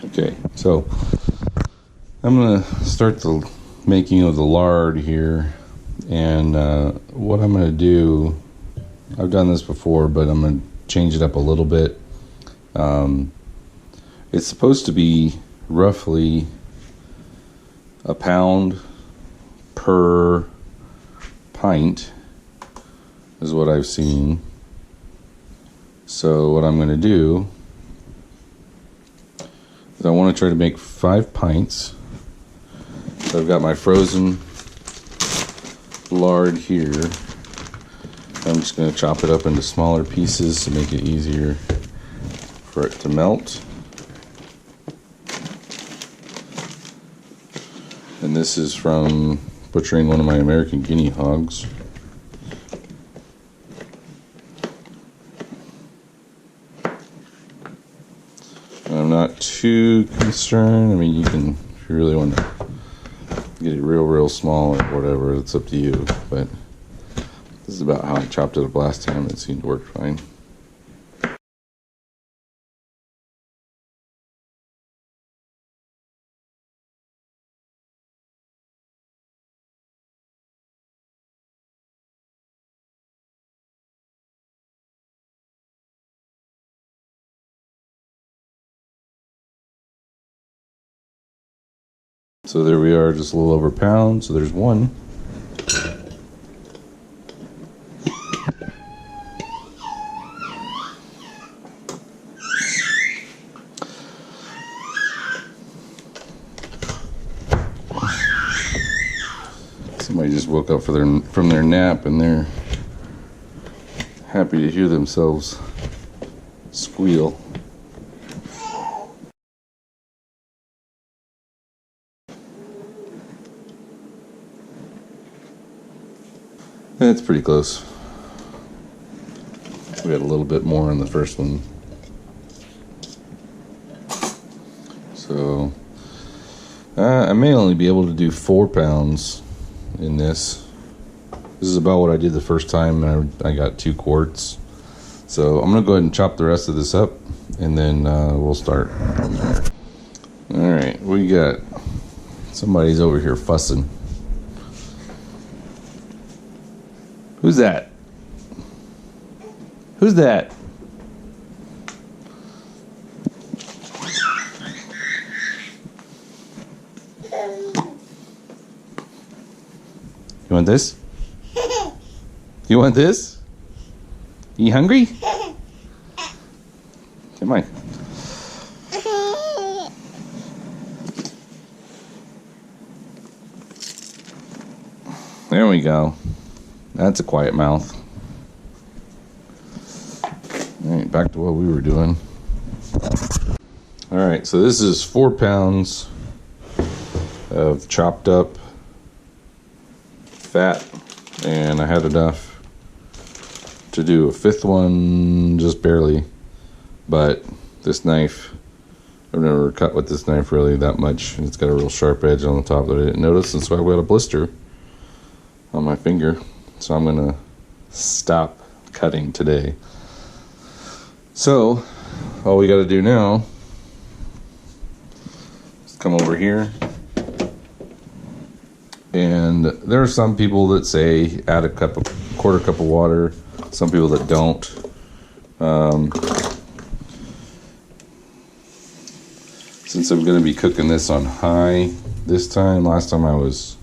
Okay, so I'm going to start the making of the lard here. And what I'm going to do, I've done this before, but I'm going to change it up a little bit. It's supposed to be roughly a pound per pint is what I've seen. So what I'm going to do is I want to try to make 5 pints. So I've got my frozen lard here. I'm just going to chop it up into smaller pieces to make it easier for it to melt. And this is from butchering one of my American Guinea Hogs. I'm not too concerned. I mean, you can, if you really want to get it real small or whatever, it's up to you. But this is about how I chopped it up last time. It seemed to work fine. So there we are, just a little over a pound. So there's one. Somebody just woke up from their nap and they're happy to hear themselves squeal. It's pretty close. We had a little bit more on the first one. So I may only be able to do 4 pounds in this. This is about what I did the first time, and I got 2 quarts. So I'm gonna go ahead and chop the rest of this up, and then we'll start from there. All right, we got somebody's over here fussing. Who's that? Who's that? You want this? You want this? You hungry? Come on. There we go. That's a quiet mouth. All right, back to what we were doing. All right, so this is 4 pounds of chopped up fat, and I had enough to do a 5th one, just barely. But this knife, I've never cut with this knife really that much. It's got a real sharp edge on the top that I didn't notice, and so I've got a blister on my finger. So I'm gonna stop cutting today. So all we got to do now is come over here, and there are some people that say add a quarter cup of water. Some people that don't. Since I'm going to be cooking this on high this time, last time I was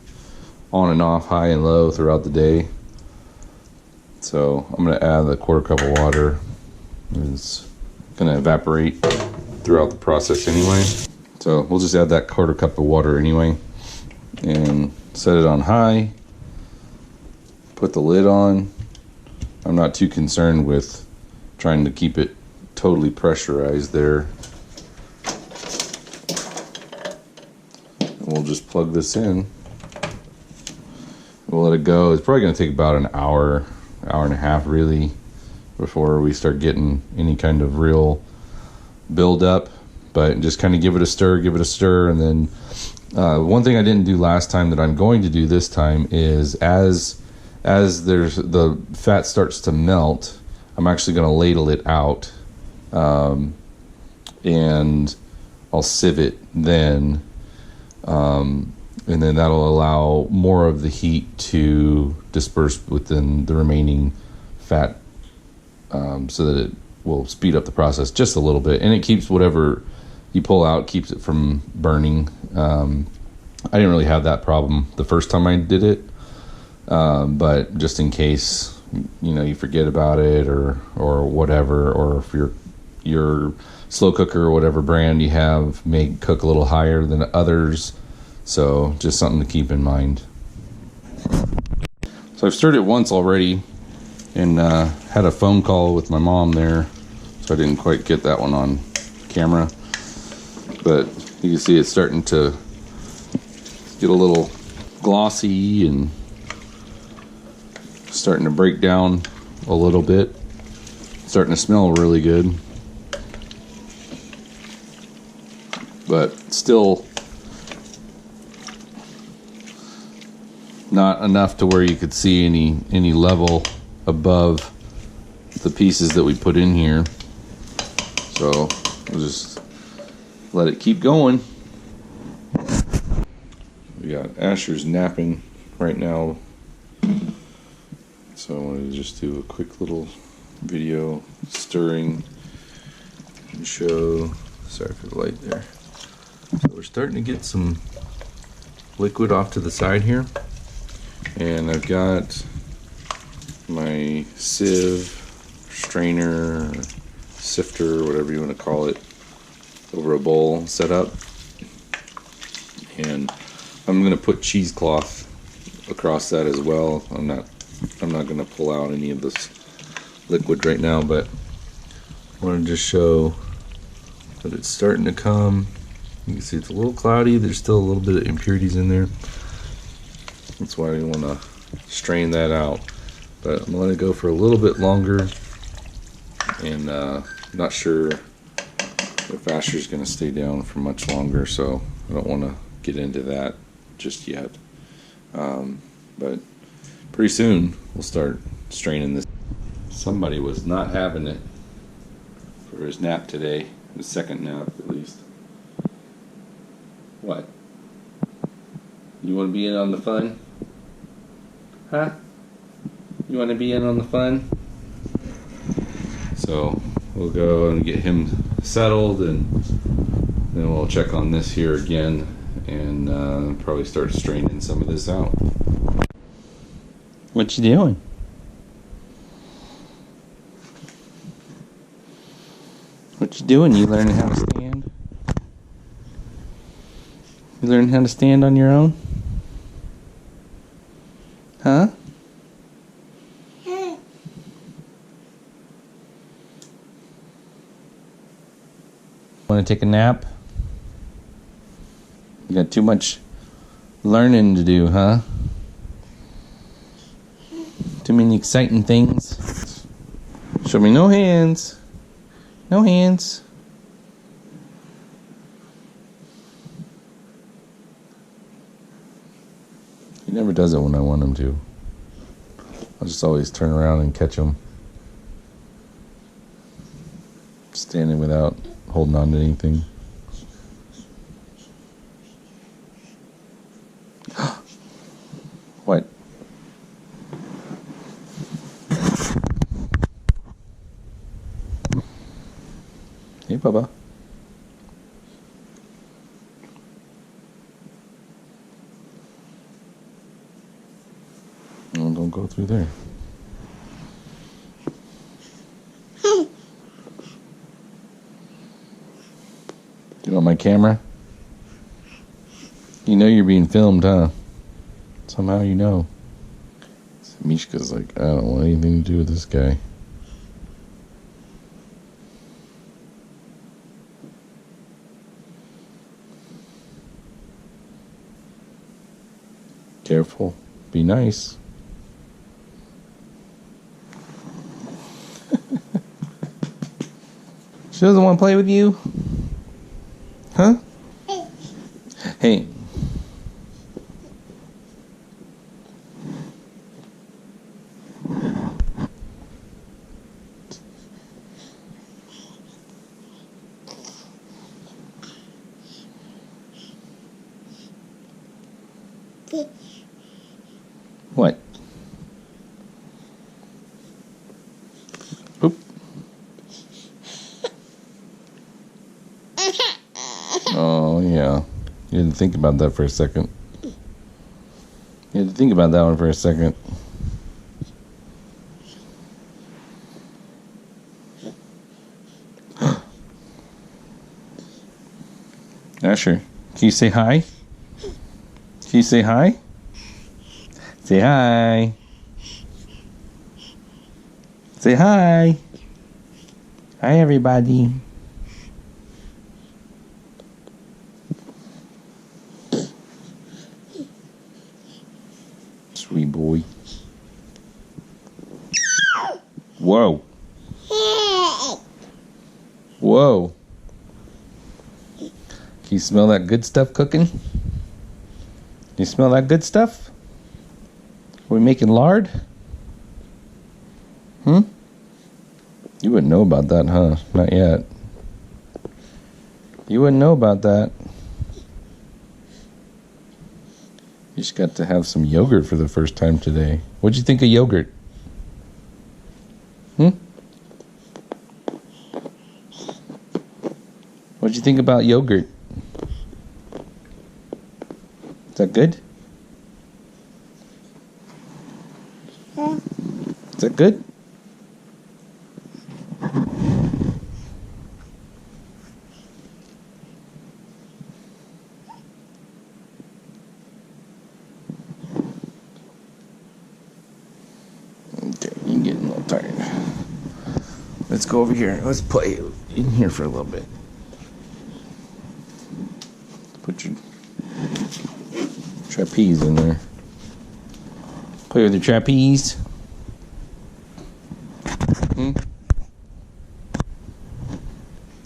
on and off, high and low throughout the day. So I'm going to add the quarter cup of water. It's going to evaporate throughout the process anyway. So we'll just add that quarter cup of water anyway and set it on high. Put the lid on. I'm not too concerned with trying to keep it totally pressurized there. And we'll just plug this in. We'll let it go. It's probably going to take about an hour and a half really before we start getting any kind of real build up, but just kind of give it a stir, and then one thing I didn't do last time that I'm going to do this time is as the fat starts to melt, I'm actually going to ladle it out, and I'll sieve it then, and then that'll allow more of the heat to disperse within the remaining fat, so that it will speed up the process just a little bit, and it keeps whatever you pull out, keeps it from burning. I didn't really have that problem the first time I did it, but just in case, you forget about it or whatever, or if your slow cooker or whatever brand you have may cook a little higher than others, so just something to keep in mind. So I've stirred it once already, and had a phone call with my mom there, so I didn't quite get that one on camera, but you can see it's starting to get a little glossy and starting to break down a little bit. It's starting to smell really good, but still not enough to where you could see any level above the pieces that we put in here. So we'll just let it keep going. We got Asher's napping right now, so I wanted to just do a quick little video stirring and show. Sorry for the light there. So we're starting to get some liquid off to the side here, and I've got my sieve, strainer, sifter, whatever you want to call it, over a bowl set up, and I'm going to put cheesecloth across that as well. I'm not going to pull out any of this liquid right now, but I want to just show that it's starting to come. You can see it's a little cloudy. There's still a little bit of impurities in there. That's why I want to strain that out. But I'm going to let it go for a little bit longer, and not sure if Asher's going to stay down for much longer, so I don't want to get into that just yet. But pretty soon we'll start straining this. Somebody was not having it for his nap today, his second nap at least. What? You want to be in on the fun? Huh? You want to be in on the fun? So we'll go and get him settled, and then we'll check on this here again, and probably start straining some of this out. What you doing? What you doing? You learning how to stand? You learning how to stand on your own? Huh? Want to take a nap? You got too much learning to do, huh? Too many exciting things. Show me no hands. No hands. He never does it when I want him to. I'll just always turn around and catch him standing without holding on to anything. What? Hey, Bubba. No, don't go through there. You want my camera? You know you're being filmed, huh? Somehow you know. Mishka's like, I don't want anything to do with this guy. Careful. Be nice. She doesn't want to play with you? Huh? Hey. What? Oop. Oh, yeah. You didn't think about that for a second. You had to think about that one for a second. Asher, can you say hi? Can you say hi? Say hi. Say hi. Hi, everybody. Sweet boy. Whoa. Whoa. Can you smell that good stuff cooking? Can you smell that good stuff? Are we making lard? You wouldn't know about that, huh? Not yet. You wouldn't know about that. You just got to have some yogurt for the first time today. What'd you think of yogurt? What'd you think about yogurt? Is that good? Is that good? Okay, you're getting a little tired. Let's go over here. Let's play in here for a little bit. Put your trapeze in there. Play with your trapeze.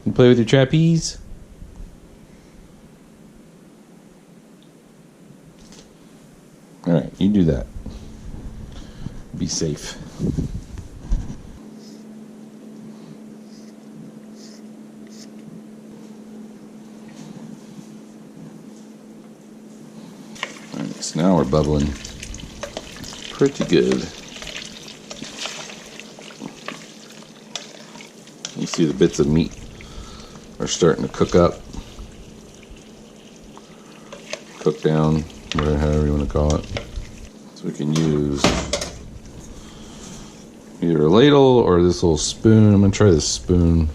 You play with your trapeze? Alright, you do that. Be safe. Alright, so now we're bubbling pretty good. You see the bits of meat are starting to cook up, cook down, whatever, however you want to call it. So we can use either a ladle or this little spoon. I'm going to try this spoon.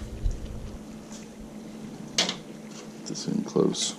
Get this in close.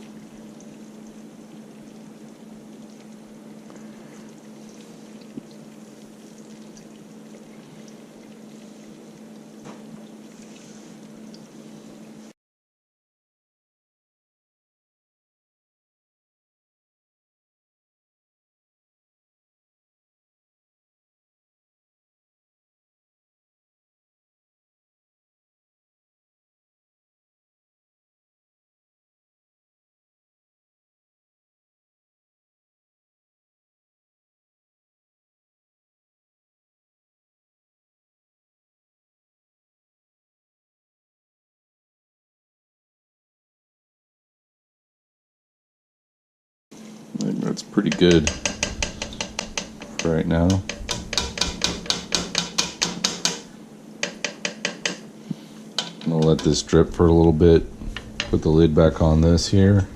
I think that's pretty good for right now. I'm gonna let this drip for a little bit. Put the lid back on this here.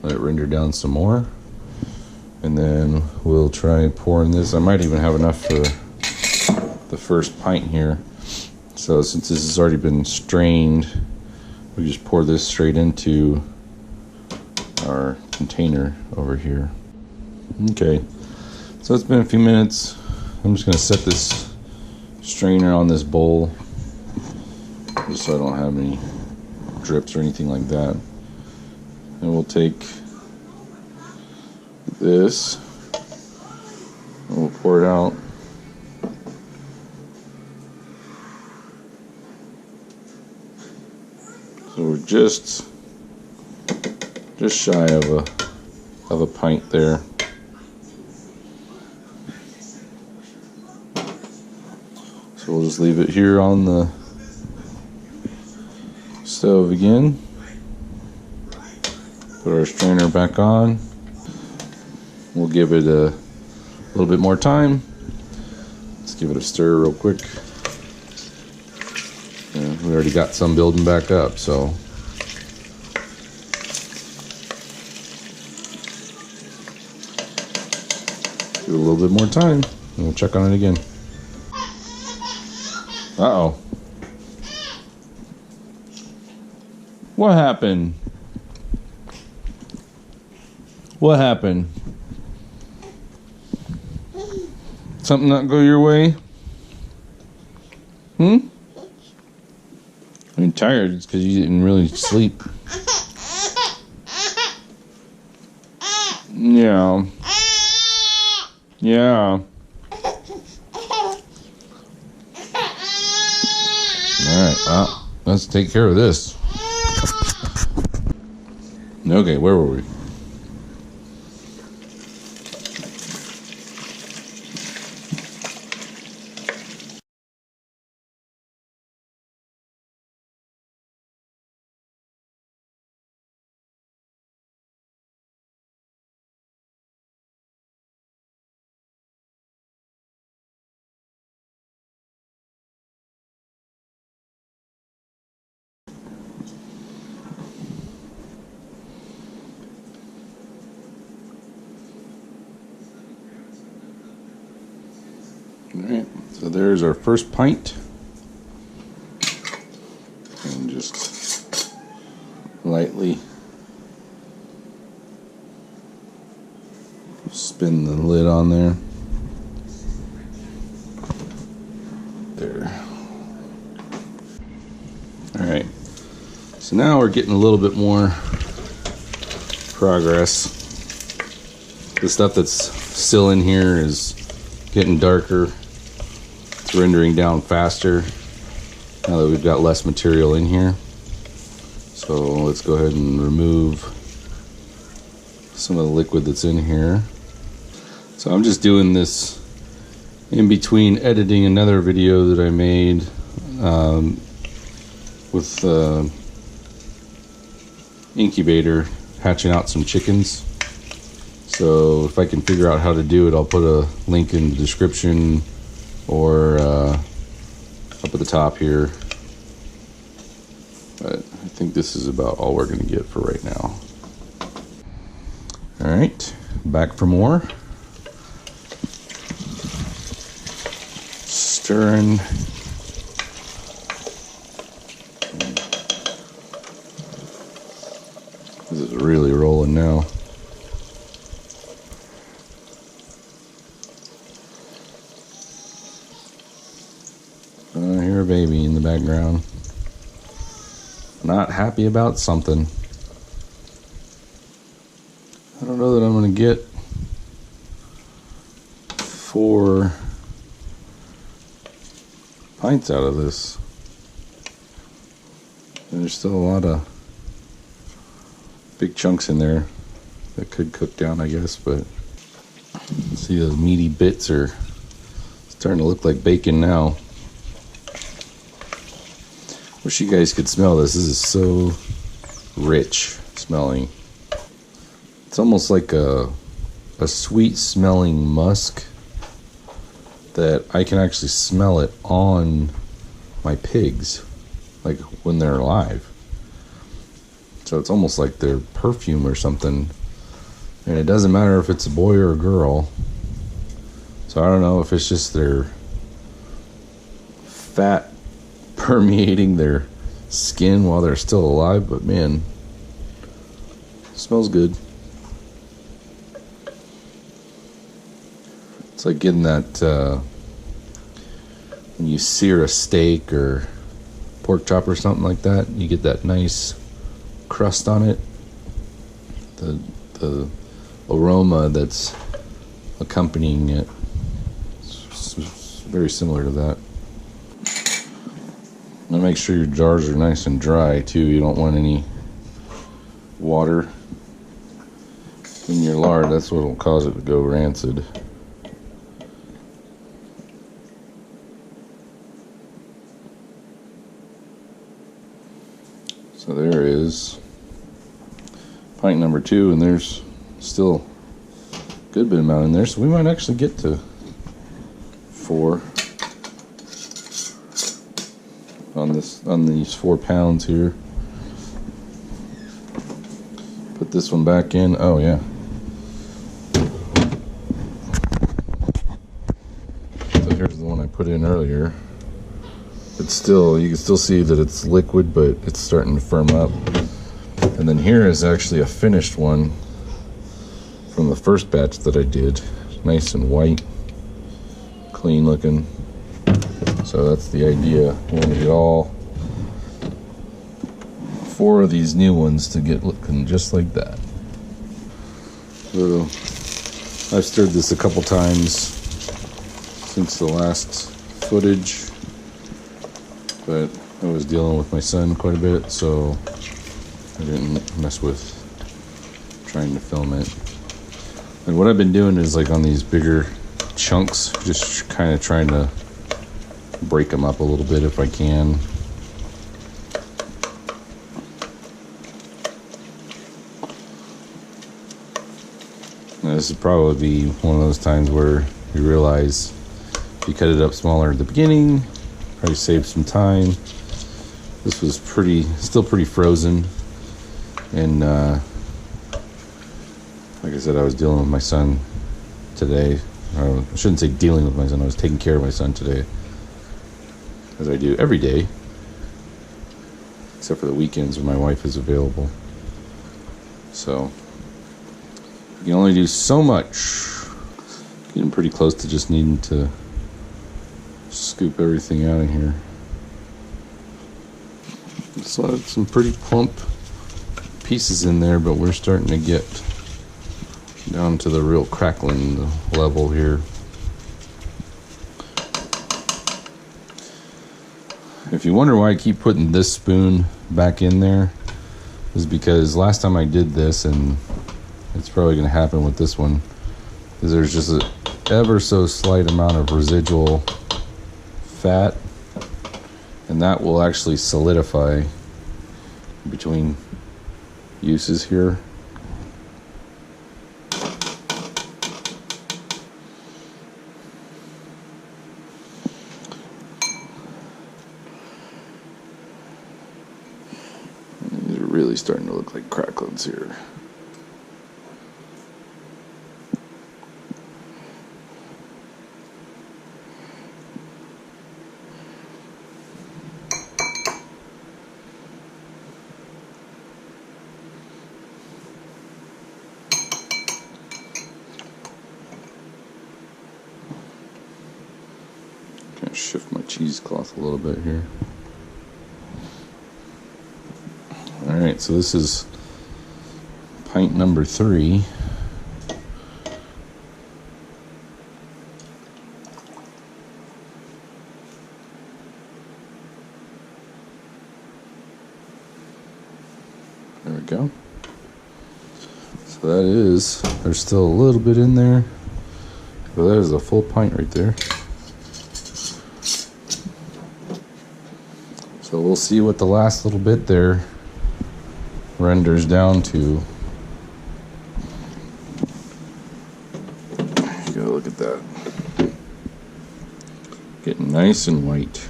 Let it render down some more. And then we'll try pouring this. I might even have enough for the first pint here. So since this has already been strained, we just pour this straight into our container over here. Okay, so it's been a few minutes. I'm just gonna set this strainer on this bowl just so I don't have any drips or anything like that. And we'll take this and we'll pour it out. So we're just shy of a pint there. So we'll just leave it here on the stove again. Put our strainer back on. We'll give it a little bit more time. Let's give it a stir real quick. Yeah, we already got some building back up, so give it a little bit more time and we'll check on it again. Uh-oh. What happened? What happened? Something not go your way? I'm tired. It's because you didn't really sleep. Yeah. Yeah. Alright, well, let's take care of this. Okay, where were we? Alright, so there's our first pint. And just lightly spin the lid on there. There. Alright, so now we're getting a little bit more progress. The stuff that's still in here is getting darker. It's rendering down faster now that we've got less material in here. So let's go ahead and remove some of the liquid that's in here. So I'm just doing this in between editing another video that I made with incubator, hatching out some chickens. So if I can figure out how to do it, I'll put a link in the description or up at the top here. But I think this is about all we're going to get for right now. All right, back for more. Stirring. This is really rolling now. I hear a baby in the background. Not happy about something. I don't know that I'm going to get 4 pints out of this. There's still a lot of big chunks in there that could cook down, I guess, but see, those meaty bits are starting to look like bacon now. Wish you guys could smell this. This is so rich smelling. It's almost like a sweet smelling musk that I can actually smell it on my pigs, like when they're alive. So it's almost like their perfume or something. And it doesn't matter if it's a boy or a girl. So I don't know if it's just their fat permeating their skin while they're still alive, but man, it smells good. It's like getting that when you sear a steak or pork chop or something like that, you get that nice crust on it. The aroma that's accompanying it. It's very similar to that. Now make sure your jars are nice and dry too. You don't want any water in your lard. That's what will cause it to go rancid. So there is pint number 2, and there's still good bit amount in there, so we might actually get to 4 on these 4 pounds here. Put this one back in. Oh yeah. So here's the one I put in earlier. It's still, you can still see that it's liquid, but it's starting to firm up. And then here is actually a finished one from the first batch that I did. Nice and white, clean looking. So that's the idea. We want to get all 4 of these new ones to get looking just like that. So I've stirred this a couple times since the last footage, but I was dealing with my son quite a bit, so I didn't mess with trying to film it. And what I've been doing is like on these bigger chunks, just kind of trying to break them up a little bit if I can. Now, this would probably be one of those times where you realize if you cut it up smaller at the beginning, probably save some time. This was still pretty frozen, and like I said, I was dealing with my son today. I shouldn't say dealing with my son, I was taking care of my son today, as I do every day, except for the weekends when my wife is available. So you can only do so much. Getting pretty close to just needing to scoop everything out of here. So I have some pretty plump pieces in there, but we're starting to get down to the real crackling level here. If you wonder why I keep putting this spoon back in there, is because last time I did this, and it's probably going to happen with this one, is there's just a ever so slight amount of residual fat, and that will actually solidify between uses here. These are really starting to look like cracklings here. Shift my cheesecloth a little bit here. Alright, so this is pint number 3. There we go. So that is, there's still a little bit in there, but that is a full pint right there. So we'll see what the last little bit there renders down to. You gotta look at that. Getting nice and white.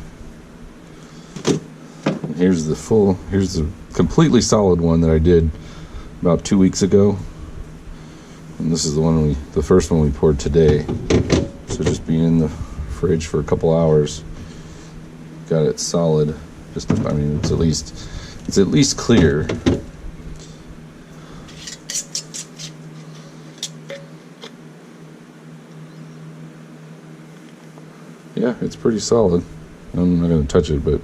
And here's the completely solid one that I did about 2 weeks ago. And this is the first one we poured today. So just being in the fridge for a couple hours, got it solid. It's at least clear. Yeah, it's pretty solid. I'm not going to touch it, but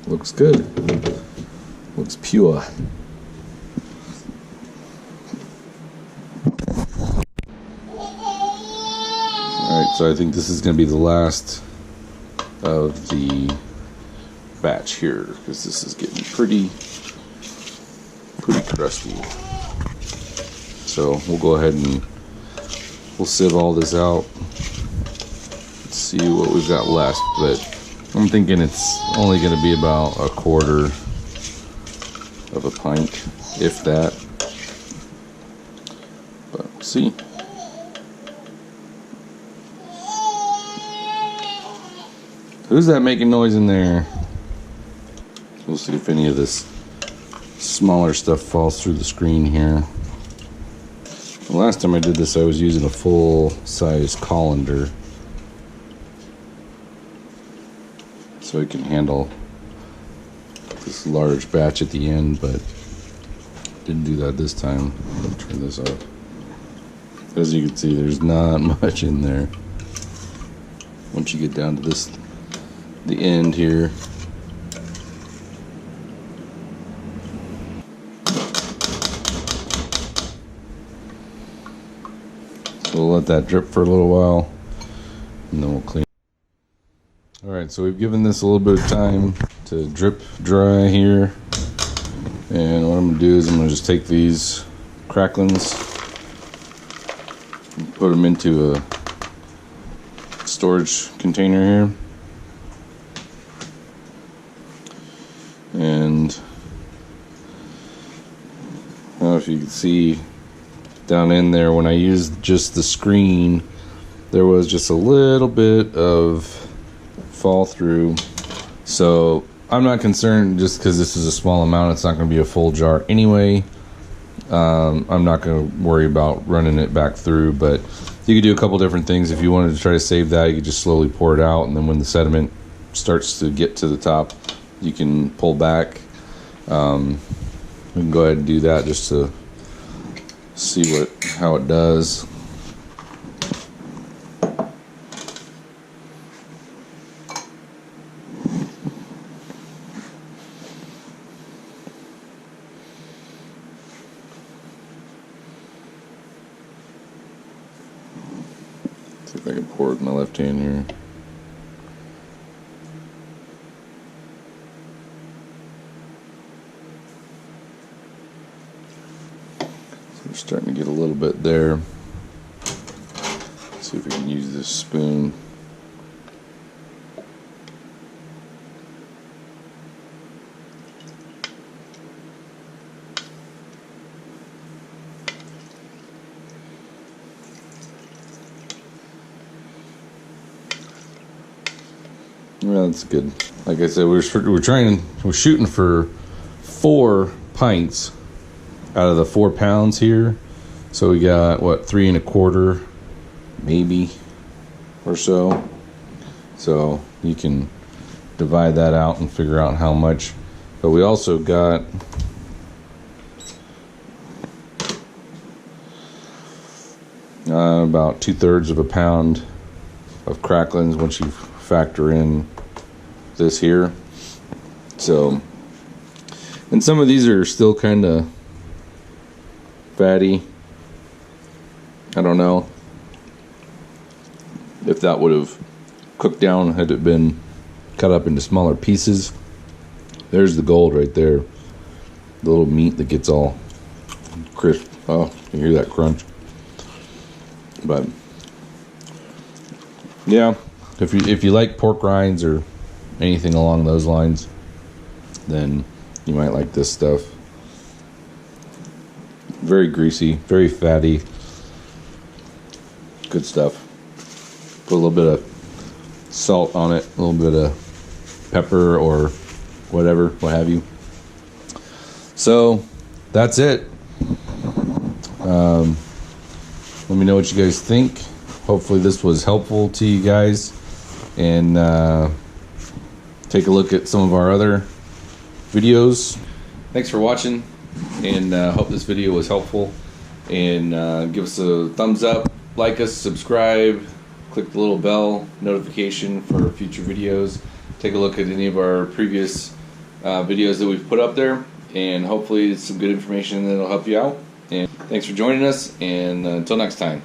looks good. Looks pure. Alright, so I think this is going to be the last of the batch here, because this is getting pretty crusty. So we'll go ahead and we'll sieve all this out. Let's see what we've got left, but I'm thinking it's only going to be about a quarter of a pint, if that. see. Who's that making noise in there? We'll see if any of this smaller stuff falls through the screen here. The last time I did this, I was using a full-size colander, so it can handle this large batch at the end, but didn't do that this time. I'll turn this off. As you can see, there's not much in there. Once you get down to the end here. So we'll let that drip for a little while, and then we'll clean. Alright, so we've given this a little bit of time to drip dry here. And what I'm going to do is I'm going to just take these cracklings and put them into a storage container here. And I don't know if you can see down in there, when I used just the screen, there was just a little bit of fall through. So I'm not concerned, just because this is a small amount, it's not going to be a full jar anyway. I'm not going to worry about running it back through, but you could do a couple different things. If you wanted to try to save that, you could just slowly pour it out, and then when the sediment starts to get to the top, you can pull back. We can go ahead and do that just to see how it does. See if I can pour it with my left hand here. We're starting to get a little bit there. Let's see if we can use this spoon. Well, that's good. Like I said, we're shooting for 4 pints out of the 4 pounds here. So we got, what, 3 1/4 maybe or so. So you can divide that out and figure out how much. But we also got about 2/3 of a pound of cracklings once you factor in this here. So, and some of these are still kind of fatty. I don't know if that would have cooked down had it been cut up into smaller pieces. There's the gold right there. The little meat that gets all crisp. Oh, you hear that crunch. But yeah, if you like pork rinds or anything along those lines, then you might like this stuff. Very greasy, very fatty. Good stuff. Put a little bit of salt on it, a little bit of pepper or whatever, what have you. So that's it. Let me know what you guys think. Hopefully this was helpful to you guys. And take a look at some of our other videos. Thanks for watching, and hope this video was helpful. And give us a thumbs up, like us, subscribe, click the little bell notification for future videos. Take a look at any of our previous videos that we've put up there, and hopefully it's some good information that'll help you out. And thanks for joining us, and until next time.